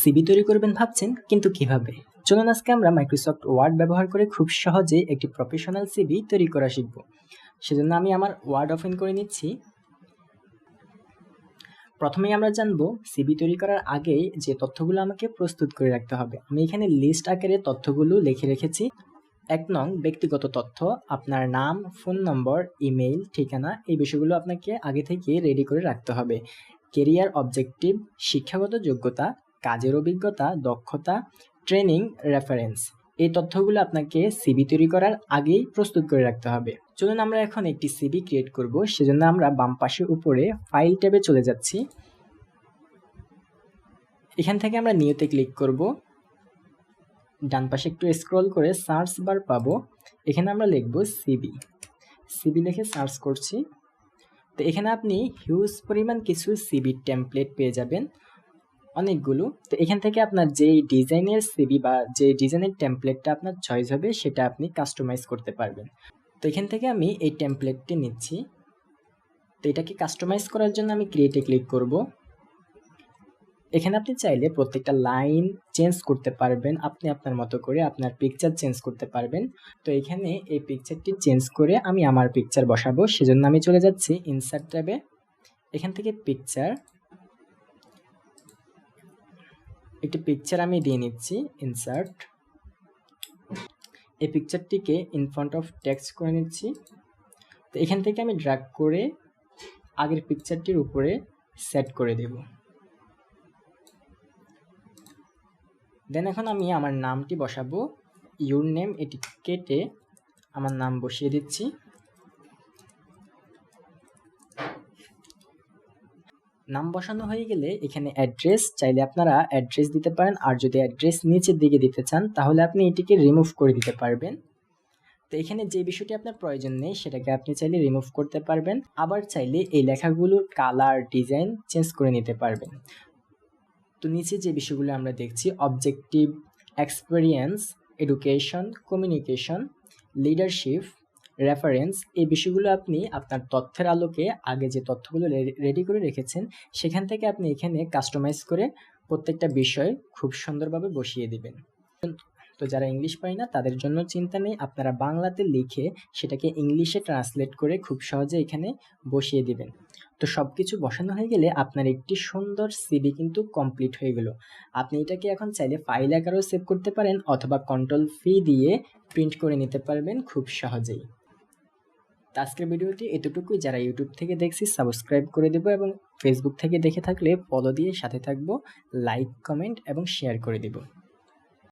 CV তৈরি করবেন ভাবছেন, কিন্তু কিভাবে? চলুন আজকে আমরা মাইক্রোসফট ওয়ার্ড ব্যবহার করে খুব সহজে একটি প্রফেশনাল সিভি তৈরি করা শিখব। সেজন্য আমি আমার ওয়ার্ড ওপেন করে নিচ্ছি। প্রথমেই আমরা জানবো সিভি তৈরি করার আগে যে তথ্যগুলো আমাকে প্রস্তুত করে রাখতে হবে। আমি এখানে লিস্ট আকারে তথ্যগুলো লিখে রেখেছি। ১ নং ব্যক্তিগত তথ্য, আপনার নাম, ফোন নম্বর, ইমেইল, ঠিকানা, এই বিষয়গুলো আপনাকে আগে থেকে রেডি করে রাখতে হবে। কেরিয়ার অবজেক্টিভ, শিক্ষাগত যোগ্যতা, কাজের অভিজ্ঞতা, দক্ষতা, ট্রেনিং, রেফারেন্স, এই তথ্যগুলো আপনাকে সিভি তৈরি করার আগেই প্রস্তুত করে রাখতে হবে। চলুন আমরা এখন একটি সিভি ক্রিয়েট করব। সেজন্য আমরা বাম পাশে উপরে ফাইল ট্যাবে চলে যাচ্ছি। এখান থেকে আমরা নিউতে ক্লিক করব। ডান পাশে একটু স্ক্রল করে সার্চ বার পাবো। এখানে আমরা লিখব সিভি। সিভি লিখে সার্চ করছি। তো এখানে আপনি হিউজ পরিমাণ কিছু সিভি টেমপ্লেট পেয়ে যাবেন, অনেকগুলো। তো এখান থেকে আপনার যেই ডিজাইনের সিভি বা যে ডিজাইনের টেমপ্লেটটা আপনার চয়েস হবে সেটা আপনি কাস্টমাইজ করতে পারবেন। তো এখান থেকে আমি এই টেমপ্লেটটি নিচ্ছি। তো এটাকে কাস্টমাইজ করার জন্য আমি ক্রিয়েটে ক্লিক করব। এখানে আপনি চাইলে প্রত্যেকটা লাইন চেঞ্জ করতে পারবেন, আপনি আপনার মতো করে আপনার পিকচার চেঞ্জ করতে পারবেন। তো এখানে এই পিকচারটি চেঞ্জ করে আমি আমার পিকচার বসাবো। সেজন্য আমি চলে যাচ্ছি ইনসার্ট ট্যাবে। এখান থেকে পিকচার, একটি পিকচার আমি দিয়ে নিচ্ছি। ইনসার্ট, এই পিকচারটিকে ইন ফ্রন্ট অফ টেক্সট করে নিচ্ছি। তো এখান থেকে আমি ড্র্যাগ করে আগের পিকচারটির উপরে সেট করে দেব। দেন এখন আমি আমার নামটি বসাবো। ইউর নেম, এটি কেটে আমার নাম বসিয়ে দিচ্ছি। নাম বসানো হয়ে গেলে এখানে অ্যাড্রেস, চাইলে আপনারা অ্যাড্রেস দিতে পারেন। আর যদি অ্যাড্রেস নিচের দিকে দিতে চান তাহলে আপনি এটিকে রিমুভ করে দিতে পারবেন। তো এখানে যে বিষয়টি আপনার প্রয়োজন নেই সেটাকে আপনি চাইলে রিমুভ করতে পারবেন। আবার চাইলে এই লেখাগুলোর কালার, ডিজাইন চেঞ্জ করে নিতে পারবেন। তো নিচে যে বিষয়গুলো আমরা দেখছি, objective, experience, education, communication, leadership, reference, এই বিষয়গুলো আপনি আপনার তথ্যের আলোকে আগে যে তথ্যগুলো রেডি করে রেখেছেন সেখান থেকে আপনি এখানে কাস্টমাইজ করে প্রত্যেকটা বিষয় খুব সুন্দরভাবে বসিয়ে দিবেন। তো যারা ইংলিশ পারে না তাদের জন্য চিন্তা নেই, আপনারা বাংলাতে লিখে সেটাকে ইংলিশে ট্রান্সলেট করে খুব সহজে এখানে বসিয়ে দিবেন। তো সব কিছু বসানো হয়ে গেলে আপনার একটি সুন্দর সিভি কিন্তু কমপ্লিট হয়ে গেল। আপনি এটাকে এখন চাইলে ফাইল আকারেও সেভ করতে পারেন অথবা কন্ট্রোল-V দিয়ে প্রিন্ট করে নিতে পারবেন খুব সহজেই। তো আজকের ভিডিওটি এতটুকুই। যারা ইউটিউব থেকে দেখছি সাবস্ক্রাইব করে দেবো এবং ফেসবুক থেকে দেখে থাকলে ফলো দিয়ে সাথে থাকবো, লাইক, কমেন্ট এবং শেয়ার করে দেবো।